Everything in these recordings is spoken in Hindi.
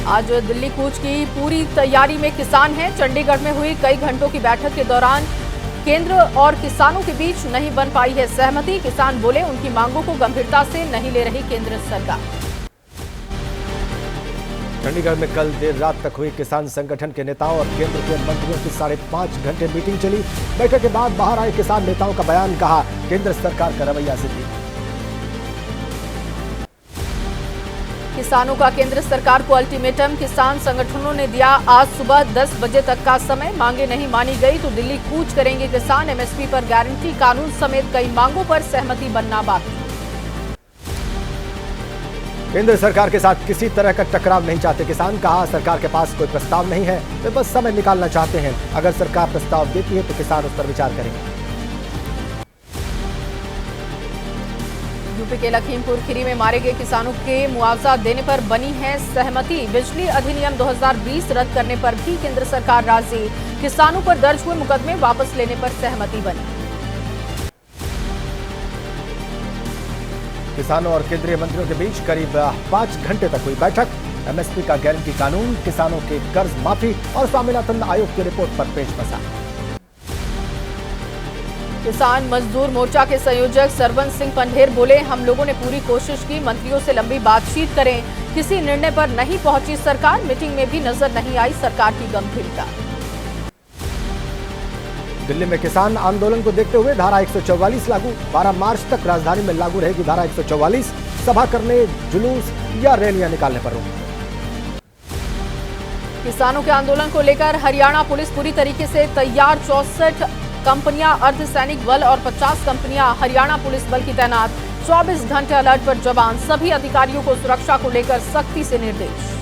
आज दिल्ली कूच की पूरी तैयारी में किसान हैं। चंडीगढ़ में हुई कई घंटों की बैठक के दौरान केंद्र और किसानों के बीच नहीं बन पाई है सहमति। किसान बोले उनकी मांगों को गंभीरता से नहीं ले रही केंद्र सरकार। चंडीगढ़ में कल देर रात तक हुई किसान संगठन के नेताओं और केंद्र के मंत्रियों की 5.5 घंटे मीटिंग चली। बैठक के बाद बाहर आए किसान नेताओं का बयान, कहा केंद्र सरकार का रवैया जिद्दी। किसानों का केंद्र सरकार को अल्टीमेटम, किसान संगठनों ने दिया आज सुबह 10 बजे तक का समय। मांगे नहीं मानी गई तो दिल्ली कूच करेंगे किसान। एमएसपी पर गारंटी कानून समेत कई मांगों पर सहमति बनना बाकी। केंद्र सरकार के साथ किसी तरह का टकराव नहीं चाहते किसान, कहा सरकार के पास कोई प्रस्ताव नहीं है, वे बस समय निकालना चाहते हैं। अगर सरकार प्रस्ताव देती है तो किसान उस पर विचार करेंगे। यूपी के लखीमपुर खीरी में मारे गए किसानों के मुआवजा देने पर बनी है सहमति। बिजली अधिनियम 2020 रद्द करने पर भी केंद्र सरकार राजी। किसानों पर दर्ज हुए मुकदमे वापस लेने पर सहमति बनी। किसानों और केंद्रीय मंत्रियों के बीच करीब 5 घंटे तक हुई बैठक। एमएसपी का गारंटी कानून, किसानों के कर्ज माफी और स्वामीनाथन आयोग की रिपोर्ट पर पेश बसा। किसान मजदूर मोर्चा के संयोजक सरवन सिंह पंढेर बोले, हम लोगों ने पूरी कोशिश की, मंत्रियों से लंबी बातचीत करें, किसी निर्णय पर नहीं पहुंची सरकार। मीटिंग में भी नजर नहीं आई सरकार की गंभीरता। दिल्ली में किसान आंदोलन को देखते हुए धारा 144 लागू। 12 मार्च तक राजधानी में लागू रहेगी धारा 144। सभा करने, जुलूस या रैलियां निकालने पर रोक। किसानों के आंदोलन को लेकर हरियाणा पुलिस पूरी तरीके से तैयार। 64 कंपनियां अर्धसैनिक बल और 50 कंपनियां हरियाणा पुलिस बल की तैनात। 24 घंटे अलर्ट पर जवान। सभी अधिकारियों को सुरक्षा को लेकर सख्ती से निर्देश।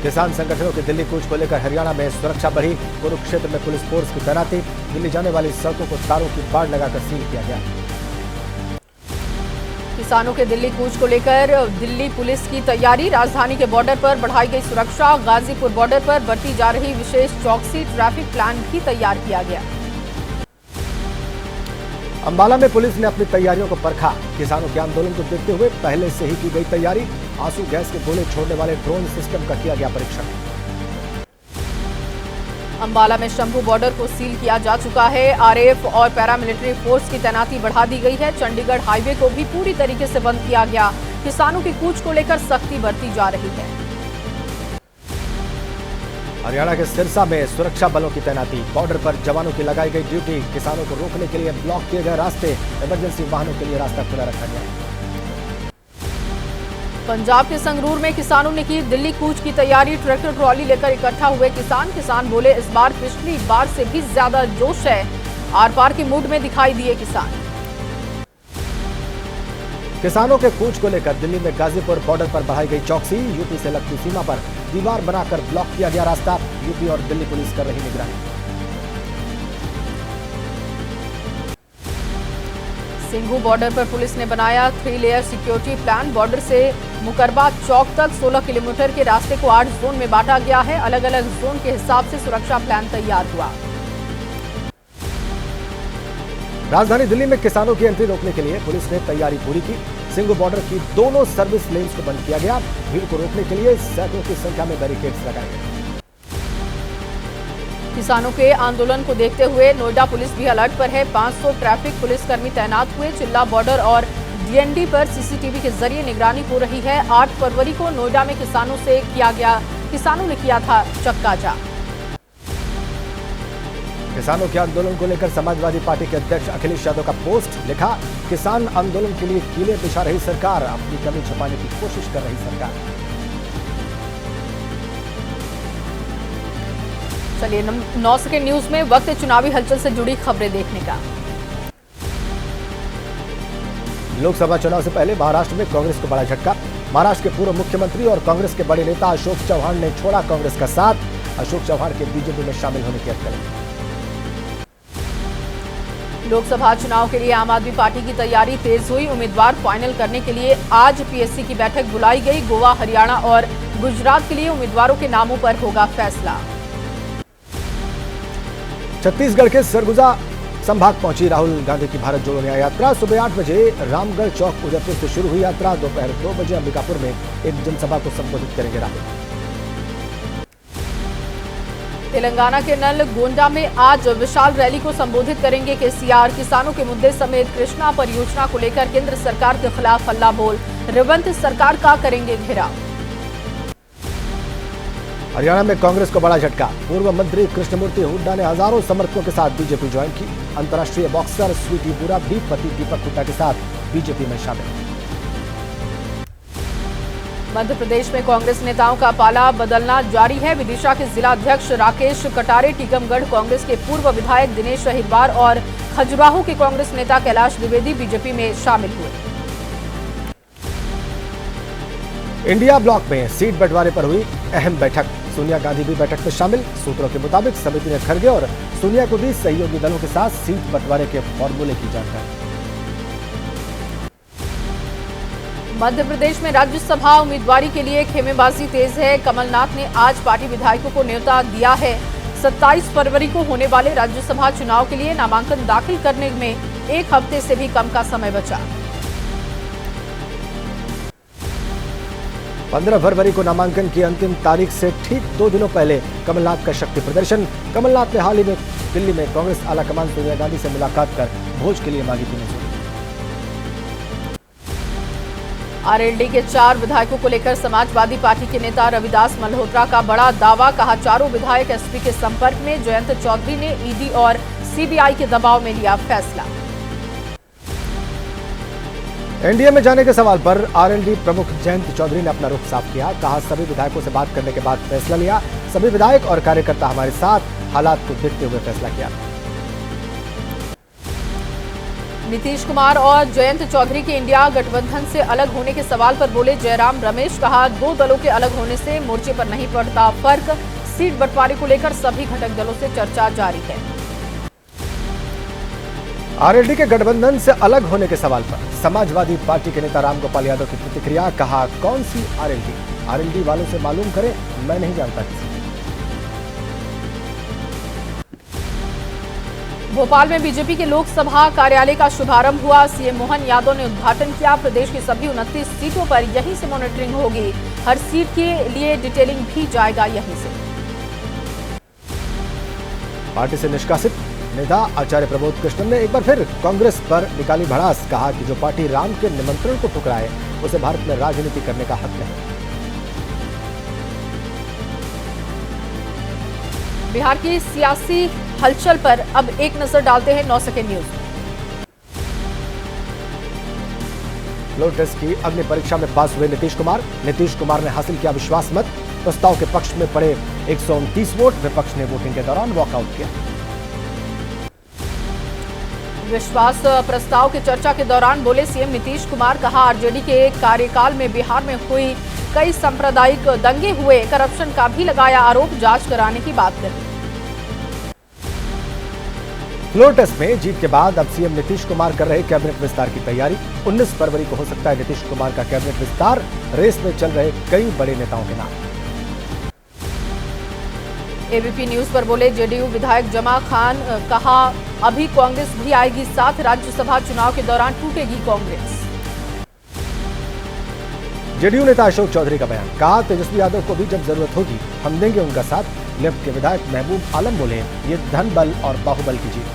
किसान संगठनों के दिल्ली कूच को लेकर हरियाणा में सुरक्षा बढ़ी। कुरुक्षेत्र में पुलिस फोर्स की तैनाती। दिल्ली जाने वाली सड़कों को तारों की बाड़ लगाकर सील किया गया। किसानों के दिल्ली कूच को लेकर दिल्ली पुलिस की तैयारी। राजधानी के बॉर्डर पर बढ़ाई गई सुरक्षा। गाजीपुर बॉर्डर पर बरती जा रही विशेष चौकसी। ट्रैफिक प्लान भी तैयार किया गया। अंबाला में पुलिस ने अपनी तैयारियों को परखा। किसानों के आंदोलन को देखते हुए पहले से ही की गई तैयारी। आंसू गैस के गोले छोड़ने वाले ड्रोन सिस्टम का किया गया परीक्षण। अंबाला में शंभू बॉर्डर को सील किया जा चुका है। आरएएफ और पैरामिलिट्री फोर्स की तैनाती बढ़ा दी गई है। चंडीगढ़ हाईवे को भी पूरी तरीके से बंद किया गया। किसानों की कूच को लेकर सख्ती बरती जा रही है। हरियाणा के सिरसा में सुरक्षा बलों की तैनाती। बॉर्डर पर जवानों की लगाई गई ड्यूटी। किसानों को रोकने के लिए ब्लॉक किए गए रास्ते। इमरजेंसी वाहनों के लिए रास्ता खुला रखा गया। पंजाब के संगरूर में किसानों ने की दिल्ली कूच की तैयारी। ट्रैक्टर ट्रॉली लेकर इकट्ठा हुए किसान बोले, इस बार पिछली बार से भी ज्यादा जोश है। आर पार के मूड में दिखाई दिए किसान। किसानों के कूच को लेकर दिल्ली में गाजीपुर बॉर्डर पर बढ़ाई गई चौकसी। यूपी से लगती सीमा पर दीवार बनाकर ब्लॉक किया गया रास्ता। यूपी और दिल्ली पुलिस कर रही निगरानी। सिंघू बॉर्डर पर पुलिस ने बनाया 3 लेयर सिक्योरिटी प्लान। बॉर्डर से मुकरबा चौक तक 16 किलोमीटर के रास्ते को 8 जोन में बांटा गया है। अलग अलग जोन के हिसाब से सुरक्षा प्लान तैयार हुआ। राजधानी दिल्ली में किसानों की एंट्री रोकने के लिए पुलिस ने तैयारी पूरी की। सिंघू बॉर्डर की दोनों सर्विस लेन्स को बंद किया गया। भीड़ को रोकने के लिए सैकड़ों की संख्या में बैरिकेड्स लगाए गए। किसानों के आंदोलन को देखते हुए नोएडा पुलिस भी अलर्ट पर है। 500 ट्रैफिक पुलिसकर्मी तैनात हुए। चिल्ला बॉर्डर और डीएनडी पर सीसीटीवी के जरिए निगरानी हो रही है। 8 फरवरी को नोएडा में किसानों ने किया था चक्का जाम। किसानों के आंदोलन को लेकर समाजवादी पार्टी के अध्यक्ष अखिलेश यादव का पोस्ट, लिखा, किसान आंदोलन के लिए कीले बिछा रही सरकार, अपनी कमी छुपाने की कोशिश कर रही सरकार। चलिए 9 सेकंड न्यूज में वक्त चुनावी हलचल से जुड़ी खबरें देखने का। लोकसभा चुनाव से पहले महाराष्ट्र में कांग्रेस को बड़ा झटका। महाराष्ट्र के पूर्व मुख्यमंत्री और कांग्रेस के बड़े नेता अशोक चौहान ने छोड़ा कांग्रेस का साथ। अशोक चौहान के बीजेपी में शामिल होने की अटकलें। लोकसभा चुनाव के लिए आम आदमी पार्टी की तैयारी तेज हुई। उम्मीदवार फाइनल करने के लिए आज पीएससी की बैठक बुलाई गई। गोवा, हरियाणा और गुजरात के लिए उम्मीदवारों के नामों पर होगा फैसला। छत्तीसगढ़ के सरगुजा संभाग पहुंची राहुल गांधी की भारत जोड़ो न्याय यात्रा। सुबह 8 बजे रामगढ़ चौक उदयपुर से शुरू हुई यात्रा। दोपहर 2 बजे अंबिकापुर में एक जनसभा को संबोधित करेंगे राहुल। तेलंगाना के नलगोंडा में आज विशाल रैली को संबोधित करेंगे केसीआर। किसानों के मुद्दे समेत कृष्णा परियोजना को लेकर केंद्र सरकार के खिलाफ हल्ला बोल। रेवंत सरकार का करेंगे घेराव। हरियाणा में कांग्रेस को बड़ा झटका। पूर्व मंत्री कृष्णमूर्ति हुड्डा ने हजारों समर्थकों के साथ बीजेपी ज्वाइन की। अंतर्राष्ट्रीय बॉक्सर स्वीटी बुरा भी पति दीपक हुड्डा के साथ बीजेपी में शामिल। मध्य प्रदेश में कांग्रेस नेताओं का पाला बदलना जारी है। विदिशा के जिला अध्यक्ष राकेश कटारे, टीकमगढ़ कांग्रेस के पूर्व विधायक दिनेश अहिरवार और खजुराहो के कांग्रेस नेता कैलाश द्विवेदी बीजेपी में शामिल हुए। इंडिया ब्लॉक में सीट बंटवारे पर हुई अहम बैठक। सोनिया गांधी भी बैठक में शामिल। सूत्रों के मुताबिक समिति ने खड़गे और सोनिया को दी सहयोगी दलों के साथ सीट बंटवारे के फॉर्मूले की जानकारी। मध्य प्रदेश में राज्यसभा उम्मीदवारी के लिए खेमेबाजी तेज है। कमलनाथ ने आज पार्टी विधायकों को न्योता दिया है। 27 फरवरी को होने वाले राज्यसभा चुनाव के लिए नामांकन दाखिल करने में एक हफ्ते से भी कम का समय बचा। 15 फरवरी को नामांकन की अंतिम तारीख से ठीक 2 दिनों पहले कमलनाथ का शक्ति प्रदर्शन। कमलनाथ ने हाल ही में दिल्ली में कांग्रेस आलाकमान सोनिया गांधी से मुलाकात कर भोज के लिए मांगी थी मंजूरी। आरएलडी के 4 विधायकों को लेकर समाजवादी पार्टी के नेता रविदास मल्होत्रा का बड़ा दावा। कहा, चारों विधायक एसपी के संपर्क में। जयंत चौधरी ने ईडी और सीबीआई के दबाव में लिया फैसला। एनडीए में जाने के सवाल पर आरएलडी प्रमुख जयंत चौधरी ने अपना रुख साफ किया। कहा, सभी विधायकों से बात करने के बाद फैसला लिया। सभी विधायक और कार्यकर्ता हमारे साथ, हालात को देखते हुए फैसला किया। नीतीश कुमार और जयंत चौधरी के इंडिया गठबंधन से अलग होने के सवाल पर बोले जयराम रमेश। कहा, 2 दलों के अलग होने से मोर्चे पर नहीं पड़ता फर्क। सीट बंटवारे को लेकर सभी घटक दलों से चर्चा जारी है। आरएलडी के गठबंधन से अलग होने के सवाल पर समाजवादी पार्टी के नेता रामगोपाल यादव की प्रतिक्रिया। कहा, कौन सी आरएलडी? आरएलडी वालों से मालूम करें, मैं नहीं जानता किसी। भोपाल में बीजेपी के लोकसभा कार्यालय का शुभारंभ हुआ। सीएम मोहन यादव ने उद्घाटन किया। प्रदेश की सभी 29 सीटों पर यहीं से मॉनिटरिंग होगी। हर सीट के लिए डिटेलिंग भी जाएगा यहीं से। पार्टी से निष्कासित नेता आचार्य प्रबोध कृष्णन ने एक बार फिर कांग्रेस पर निकाली भड़ास। कहा कि जो पार्टी राम के निमंत्रण को ठुकराए उसे भारत में राजनीति करने का हक नहीं। बिहार की सियासी हलचल पर अब एक नजर डालते हैं 9 सेकंड न्यूज। फ्लोर टेस्ट की अग्नि परीक्षा में पास हुए नीतीश कुमार। नीतीश कुमार ने हासिल किया विश्वास मत। प्रस्ताव के पक्ष में पड़े 129 वोट। विपक्ष ने वोटिंग के दौरान वॉकआउट किया। विश्वास प्रस्ताव की चर्चा के दौरान बोले सीएम नीतीश कुमार। कहा, आरजेडी के कार्यकाल में बिहार में हुई कई सांप्रदायिक दंगे हुए। करप्शन का भी लगाया आरोप। जांच कराने की बात कही। फ्लोर टेस्ट में जीत के बाद अब सीएम नीतीश कुमार कर रहे कैबिनेट विस्तार की तैयारी। 19 फरवरी को हो सकता है नीतीश कुमार का कैबिनेट विस्तार। रेस में चल रहे कई बड़े नेताओं के नाम। एबीपी न्यूज पर बोले जेडीयू विधायक जमा खान। कहा, अभी कांग्रेस भी आएगी साथ। राज्यसभा चुनाव के दौरान टूटेगी कांग्रेस। जेडीयू नेता अशोक चौधरी का बयान। कहा, तेजस्वी यादव को भी जब जरूरत होगी हम देंगे उनका साथ। लेफ्ट के विधायक महबूब आलम बोले, ये धन बल और बाहुबल की जीत।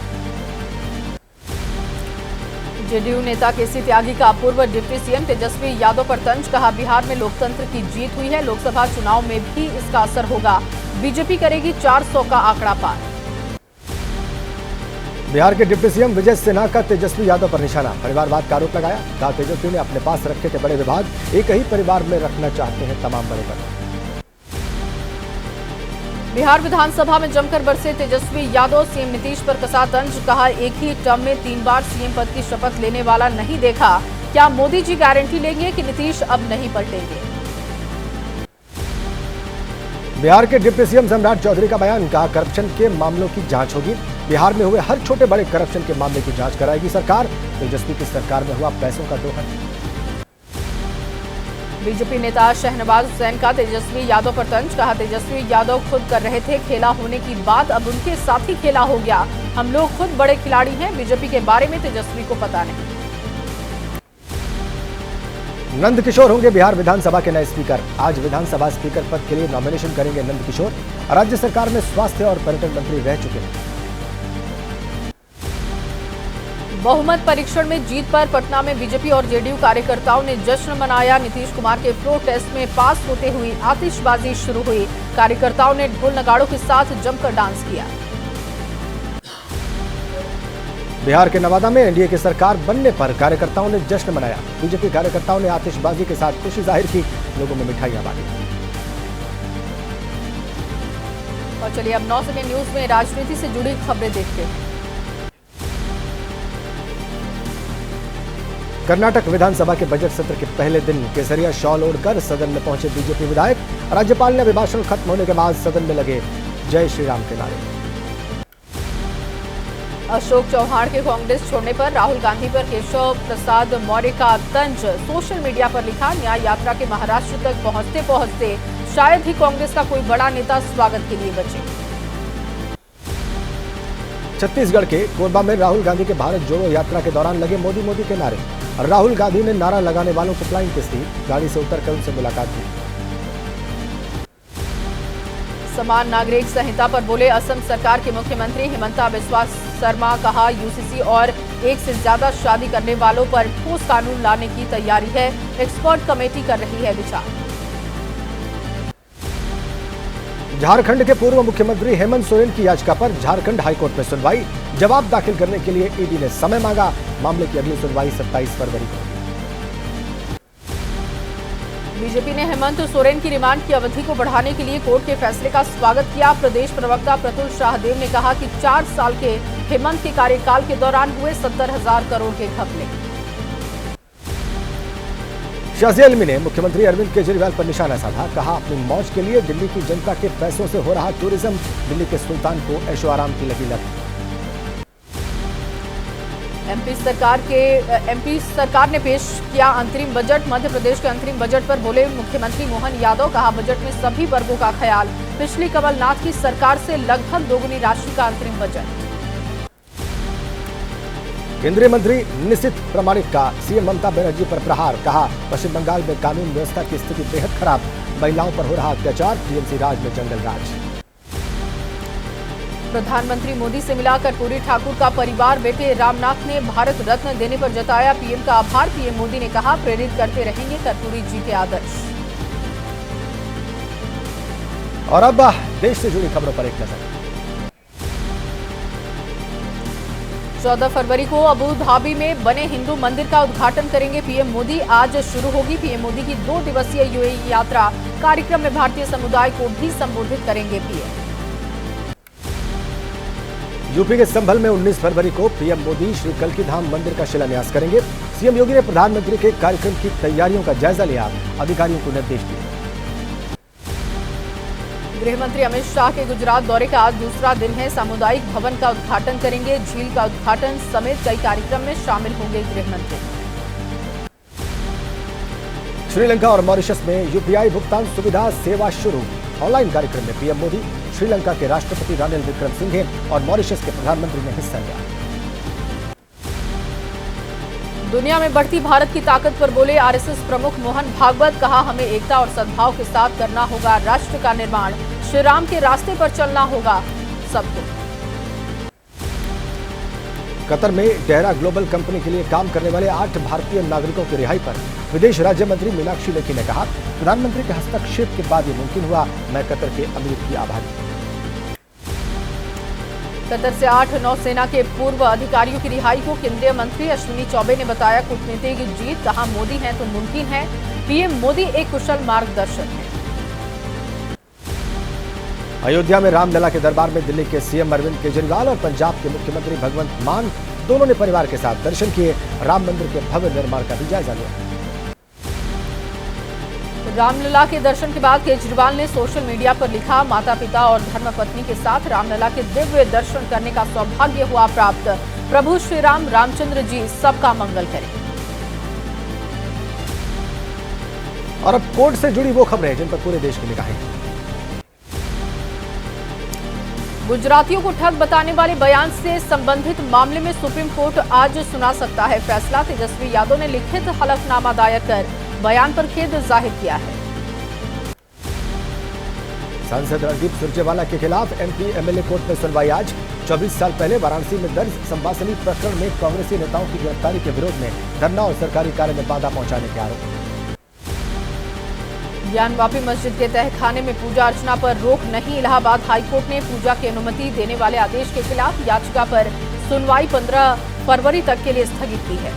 जेडीयू नेता केसी त्यागी का पूर्व डिप्टी सीएम तेजस्वी यादव पर तंज। कहा, बिहार में लोकतंत्र की जीत हुई है। लोकसभा चुनाव में भी इसका असर होगा। बीजेपी करेगी 400 का आंकड़ा पार। बिहार के डिप्टी सीएम विजय सिन्हा का तेजस्वी यादव पर निशाना। परिवारवाद का आरोप लगाया। कहा, तेजस्वी ने अपने पास रखे थे बड़े विभाग। एक ही परिवार में रखना चाहते हैं तमाम बड़े पद। बिहार विधानसभा में जमकर बरसे तेजस्वी यादव। सीएम नीतीश पर कसा तंज। कहा, एक ही टर्म में 3 बार सीएम पद की शपथ लेने वाला नहीं देखा। क्या मोदी जी गारंटी लेंगे कि नीतीश अब नहीं पलटेंगे? बिहार के डिप्टी सीएम सम्राट चौधरी का बयान। कहा, करप्शन के मामलों की जांच होगी। बिहार में हुए हर छोटे बड़े करप्शन के मामले की जांच कराएगी सरकार। तेजस्वी की सरकार में हुआ पैसों का दोहन। बीजेपी नेता शहनवाज हुसैन का तेजस्वी यादव पर तंज, कहा तेजस्वी यादव खुद कर रहे थे खेला होने की बात, अब उनके साथ ही खेला हो गया। हम लोग खुद बड़े खिलाड़ी हैं, बीजेपी के बारे में तेजस्वी को पता नहीं। नंदकिशोर होंगे बिहार विधानसभा के नए स्पीकर। आज विधानसभा स्पीकर पद के लिए नॉमिनेशन करेंगे नंदकिशोर। राज्य सरकार में स्वास्थ्य और पर्यटन मंत्री रह चुके हैं। बहुमत परीक्षण में जीत पर पटना में बीजेपी और जेडीयू कार्यकर्ताओं ने जश्न मनाया। नीतीश कुमार के फ्लोर टेस्ट में पास होते हुए आतिशबाजी शुरू हुई। कार्यकर्ताओं ने ढोल नगाड़ों के साथ जमकर डांस किया। बिहार के नवादा में एनडीए की सरकार बनने पर कार्यकर्ताओं ने जश्न मनाया। बीजेपी कार्यकर्ताओं ने आतिशबाजी के साथ खुशी जाहिर की, लोगों में मिठाइयां बांटी। और चलिए अब 9 सेकंड न्यूज में राजनीति से जुड़ी खबरें देखते हैं। कर्नाटक विधानसभा के बजट सत्र के पहले दिन केसरिया शॉल ओढ़कर सदन में पहुंचे बीजेपी विधायक। राज्यपाल ने अभिभाषण खत्म होने के बाद सदन में लगे जय श्री राम के नारे। अशोक चौहान के कांग्रेस छोड़ने पर राहुल गांधी पर केशव प्रसाद मौर्य का तंज। सोशल मीडिया पर लिखा, न्याय यात्रा के महाराष्ट्र तक पहुंचते पहुंचते शायद ही कांग्रेस का कोई बड़ा नेता स्वागत के लिए बचे। छत्तीसगढ़ के कोरबा में राहुल गांधी के भारत जोड़ो यात्रा के दौरान लगे मोदी मोदी के नारे। राहुल गांधी ने नारा लगाने वालों को फ्लाइंग किस दी, गाड़ी से उतरकर उनसे मुलाकात की। समान नागरिक संहिता पर बोले असम सरकार के मुख्यमंत्री हिमंता बिस्वा शर्मा, कहा यूसीसी और एक से ज्यादा शादी करने वालों पर ठोस कानून लाने की तैयारी है, एक्सपर्ट कमेटी कर रही है विचार। झारखंड के पूर्व मुख्यमंत्री हेमंत सोरेन की याचिका पर झारखंड हाईकोर्ट में सुनवाई। जवाब दाखिल करने के लिए ईडी ने समय मांगा। मामले की अगली सुनवाई 27 फरवरी को होगी। बीजेपी ने हेमंत सोरेन की रिमांड की अवधि को बढ़ाने के लिए कोर्ट के फैसले का स्वागत किया। प्रदेश प्रवक्ता प्रतुल शाहदेव ने कहा कि 4 साल के हेमंत के कार्यकाल के दौरान हुए 70,000 करोड़ के घपले। शाजी आलमी ने मुख्यमंत्री अरविंद केजरीवाल पर निशाना साधा, कहा अपनी मौज के लिए दिल्ली की जनता के पैसों से हो रहा टूरिज्म, दिल्ली के सुल्तान को ऐशो आराम की लगी लत। एमपी सरकार ने पेश किया अंतरिम बजट। मध्य प्रदेश के अंतरिम बजट पर बोले मुख्यमंत्री मोहन यादव, कहा बजट में सभी वर्गों का ख्याल। पिछली कमलनाथ की सरकार से लगभग दोगुनी राशि का अंतरिम बजट। केंद्रीय मंत्री निशित प्रामाणिक का सीएम ममता बनर्जी पर प्रहार, कहा पश्चिम बंगाल में कानून व्यवस्था की स्थिति बेहद खराब, महिलाओं पर हो रहा अत्याचार, टीएमसी राज में जंगल राज। प्रधानमंत्री मोदी से मिला कर्पूरी ठाकुर का परिवार। बेटे रामनाथ ने भारत रत्न देने पर जताया पीएम का आभार। पीएम मोदी ने कहा प्रेरित करते रहेंगे कर्पूरी जी के आदर्श। और अब देश से जुड़ी खबरों पर एक नजर। 14 फरवरी को अबू धाबी में बने हिंदू मंदिर का उद्घाटन करेंगे पीएम मोदी। आज शुरू होगी पीएम मोदी की 2 दिवसीय यूएई यात्रा। कार्यक्रम में भारतीय समुदाय को भी संबोधित करेंगे पीएम। यूपी के संभल में 19 फरवरी को पीएम मोदी श्री कल्की धाम मंदिर का शिलान्यास करेंगे। सीएम योगी ने प्रधानमंत्री के कार्यक्रम की तैयारियों का जायजा लिया, अधिकारियों को निर्देश दिए। गृह मंत्री अमित शाह के गुजरात दौरे का आज दूसरा दिन है। सामुदायिक भवन का उद्घाटन करेंगे। झील का उद्घाटन समेत कई कार्यक्रम में शामिल होंगे गृह मंत्री। श्रीलंका और मॉरिशस में यूपीआई भुगतान सुविधा सेवा शुरू। ऑनलाइन कार्यक्रम में पीएम मोदी, श्रीलंका के राष्ट्रपति रानिल विक्रमसिंघे और मॉरिशस के प्रधानमंत्री ने हिस्सा लिया। दुनिया में बढ़ती भारत की ताकत पर बोले आरएसएस प्रमुख मोहन भागवत, कहा हमें एकता और सद्भाव के साथ करना होगा राष्ट्र का निर्माण। श्री राम के रास्ते पर चलना होगा सबको। कतर में डेहरा ग्लोबल कंपनी के लिए काम करने वाले 8 भारतीय नागरिकों की रिहाई पर विदेश राज्य मंत्री मीनाक्षी लेखी ने कहा प्रधानमंत्री के हस्तक्षेप के बाद ये मुमकिन हुआ, मैं कतर के अमीर की आभारी। कतर से 8 नौसेना के पूर्व अधिकारियों की रिहाई को केंद्रीय मंत्री अश्विनी चौबे ने बताया कूटनीतिक जीत, कहा मोदी है तो मुमकिन है। पीएम मोदी एक कुशल मार्गदर्शक हैं। अयोध्या में रामलला के दरबार में दिल्ली के सीएम अरविंद केजरीवाल और पंजाब के मुख्यमंत्री भगवंत मान दोनों ने परिवार के साथ दर्शन किए। राम मंदिर के भव्य निर्माण का भी जायजा लिया। रामलला के दर्शन के बाद केजरीवाल ने सोशल मीडिया पर लिखा माता पिता और धर्मपत्नी के साथ रामलला के दिव्य दर्शन करने का सौभाग्य हुआ प्राप्त। प्रभु श्री राम रामचंद्र जी सबका मंगल करें। और अब कोर्ट से जुड़ी वो खबरें जिन पर पूरे देश की निगाहें हैं। गुजरातियों को ठग बताने वाले बयान से संबंधित मामले में सुप्रीम कोर्ट आज सुना सकता है फैसला। तेजस्वी यादव ने लिखित हलफनामा दायर कर बयान पर खेद जाहिर किया है। सांसद रणदीप सुरजेवाला के खिलाफ एमपी एमएलए कोर्ट में सुनवाई आज। 24 साल पहले वाराणसी में दर्ज संवासनी प्रकरण में कांग्रेसी नेताओं की गिरफ्तारी के विरोध में धरना और सरकारी कार्य में बाधा पहुंचाने के आरोप। ज्ञानवापी मस्जिद के तहखाने में पूजा अर्चना पर रोक नहीं। इलाहाबाद हाईकोर्ट ने पूजा की अनुमति देने वाले आदेश के खिलाफ याचिका पर सुनवाई 15 फरवरी तक के लिए स्थगित की है।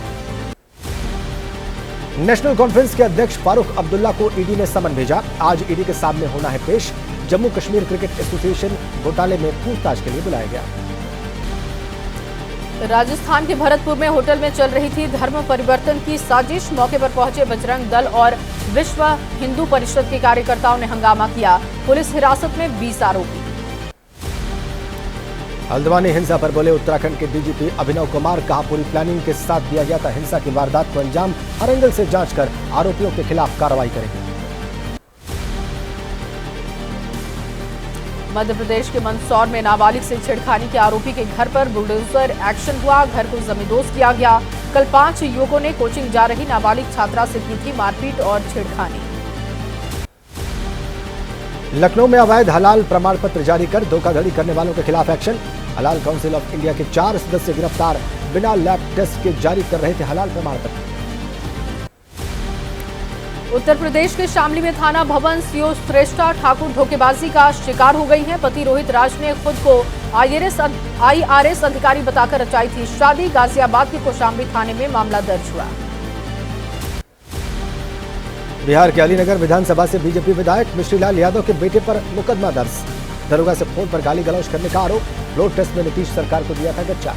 नेशनल कॉन्फ्रेंस के अध्यक्ष फारूक अब्दुल्ला को ईडी ने समन भेजा। आज ईडी के सामने होना है पेश। जम्मू कश्मीर क्रिकेट एसोसिएशन घोटाले में पूछताछ के लिए बुलाया गया। राजस्थान के भरतपुर में होटल में चल रही थी धर्म परिवर्तन की साजिश। मौके पर पहुंचे बजरंग दल और विश्व हिंदू परिषद के कार्यकर्ताओं ने हंगामा किया। पुलिस हिरासत में 20 आरोपी। हल्द्वानी हिंसा पर बोले उत्तराखंड के डीजीपी अभिनव कुमार, कहा पूरी प्लानिंग के साथ दिया गया था हिंसा की वारदात को अंजाम। हर एंगल से जांच कर आरोपियों के खिलाफ कार्रवाई करेंगे। मध्य प्रदेश के मंदसौर में नाबालिग से छेड़खानी के आरोपी के घर पर बुलडोजर एक्शन हुआ। घर को जमींदोज किया गया। कल 5 युवकों ने कोचिंग जा रही नाबालिग छात्रा से की थी मारपीट और छेड़खानी। लखनऊ में अवैध हलाल प्रमाण पत्र जारी कर धोखाधड़ी करने वालों के खिलाफ एक्शन। हलाल काउंसिल ऑफ इंडिया के 4 सदस्य गिरफ्तार। बिना लैब टेस्ट के जारी कर रहे थे हलाल प्रमाण पत्र। उत्तर प्रदेश के शामली में थाना भवन सीओ श्रेष्ठा ठाकुर धोखेबाजी का शिकार हो गई हैं। पति रोहित राज ने खुद को आईआरएस अधिकारी बताकर रचाई थी शादी। गाजियाबाद के कौशाम्बी थाने में मामला दर्ज हुआ। बिहार के अलीनगर विधानसभा से बीजेपी विधायक मिश्रीलाल यादव के बेटे पर मुकदमा दर्ज। दरोगा से फोन पर गाली गलौज करने का आरोप। ब्लड टेस्ट में नीतीश सरकार को दिया था गच्चा।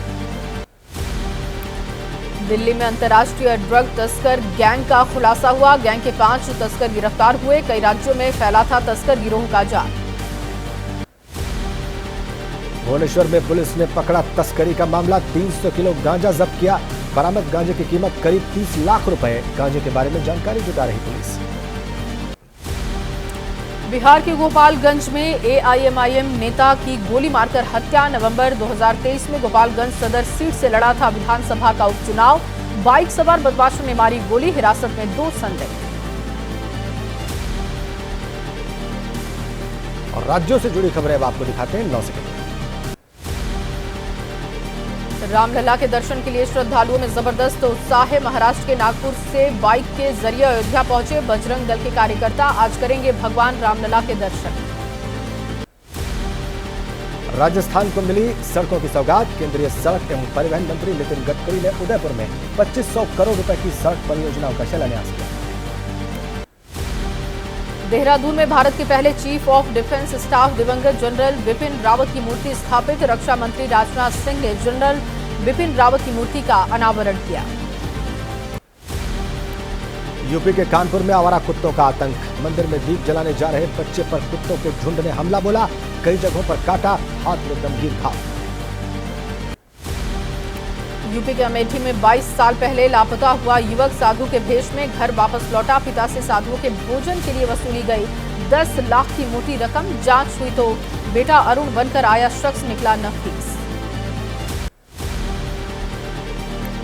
दिल्ली में अंतर्राष्ट्रीय ड्रग तस्कर गैंग का खुलासा हुआ। गैंग के 5 तस्कर गिरफ्तार हुए। कई राज्यों में फैला था तस्कर गिरोह का जाल। भुवनेश्वर में पुलिस ने पकड़ा तस्करी का मामला। 300 किलो गांजा जब्त किया। बरामद गांजे की कीमत करीब 30 लाख रुपए। गांजे के बारे में जानकारी जुटा रही पुलिस। बिहार के गोपालगंज में एआईएमआईएम नेता की गोली मारकर हत्या। नवंबर 2023 में गोपालगंज सदर सीट से लड़ा था विधानसभा का उपचुनाव। बाइक सवार बदमाशों ने मारी गोली। हिरासत में 2 संदिग्ध। और राज्यों से जुड़ी खबरें अब आपको दिखाते हैं 9 सेकंड। रामलला के दर्शन के लिए श्रद्धालुओं में जबरदस्त उत्साह है। महाराष्ट्र के नागपुर से बाइक के जरिए अयोध्या पहुंचे बजरंग दल के कार्यकर्ता। आज करेंगे भगवान रामलला के दर्शन। राजस्थान को मिली सड़कों की सौगात। केंद्रीय सड़क एवं परिवहन मंत्री नितिन गडकरी ने उदयपुर में 2500 करोड़ रुपए की सड़क परियोजनाओं का शिलान्यास किया। देहरादून में भारत के पहले चीफ ऑफ डिफेंस स्टाफ दिवंगत जनरल बिपिन रावत की मूर्ति स्थापित। रक्षा मंत्री राजनाथ सिंह ने जनरल बिपिन रावत की मूर्ति का अनावरण किया। यूपी के कानपुर में आवारा कुत्तों का आतंक। मंदिर में दीप जलाने जा रहे बच्चे पर कुत्तों के झुंड ने हमला बोला। कई जगहों पर काटा। हाथ में गंभीर घाव। यूपी के अमेठी में 22 साल पहले लापता हुआ युवक साधु के भेष में घर वापस लौटा। पिता से साधुओं के भोजन के लिए वसूली गई 10 लाख की मोटी रकम। जांच हुई तो बेटा अरुण बनकर आया शख्स निकला नफीस।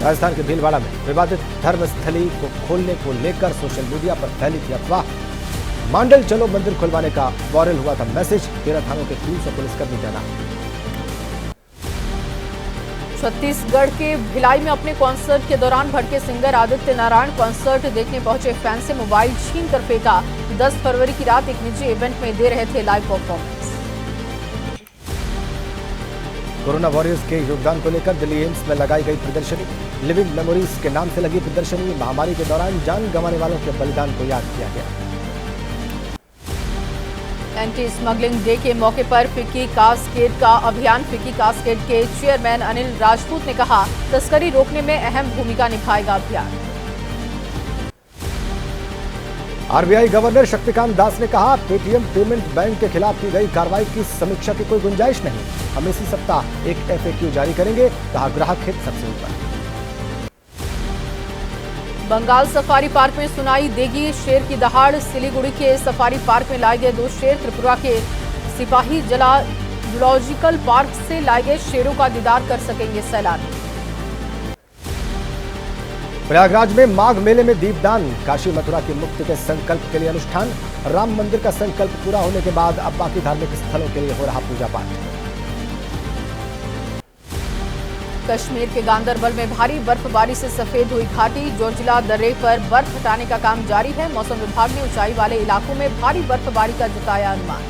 राजस्थान के भीलवाड़ा में विवादित धर्मस्थली को खोलने को लेकर सोशल मीडिया पर फैली थी अफवाह। मांडल चलो मंदिर खुलवाने का वायरल हुआ था मैसेज। 13 थानों के 300 पुलिसकर्मी तैनात। छत्तीसगढ़ के भिलाई में अपने कॉन्सर्ट के दौरान भड़के सिंगर आदित्य नारायण। कॉन्सर्ट देखने पहुंचे फैन से मोबाइल छीन कर फेंका। 10 फरवरी की रात एक निजी इवेंट में दे रहे थे लाइव परफॉर्मेंस। कोरोना वॉरियर्स के योगदान को लेकर दिल्ली एम्स में लगाई गई प्रदर्शनी। लिविंग मेमोरीज के नाम से लगी प्रदर्शनी। महामारी के दौरान जान गंवाने वालों के बलिदान को याद किया गया। एंटी स्मगलिंग डे के मौके पर फिक्की कास्केड का अभियान। फिक्की कास्केड के चेयरमैन अनिल राजपूत ने कहा तस्करी रोकने में अहम भूमिका निभाएगा अभियान। आरबीआई गवर्नर शक्तिकांत दास ने कहा पेटीएम पेमेंट बैंक के खिलाफ की गई कार्रवाई की समीक्षा की कोई गुंजाइश नहीं। हम इसी सप्ताह एक FAQ जारी करेंगे। कहा ग्राहक हित सबसे ऊपर। बंगाल सफारी पार्क में सुनाई देगी शेर की दहाड़। सिलीगुड़ी के सफारी पार्क में लाए गए 2 शेर। त्रिपुरा के सिपाही जला जूलॉजिकल पार्क से लाए गए शेरों का दीदार कर सकेंगे सैलानी। प्रयागराज में माघ मेले में दीपदान। काशी मथुरा की मुक्ति के संकल्प के लिए अनुष्ठान। राम मंदिर का संकल्प पूरा होने के बाद अब बाकी धार्मिक स्थलों के लिए हो रहा पूजा पाठ। कश्मीर के गांदरबल में भारी बर्फबारी से सफेद हुई घाटी। जोजिला दर्रे पर बर्फ हटाने का काम जारी है। मौसम विभाग ने ऊंचाई वाले इलाकों में भारी बर्फबारी का जताया अनुमान।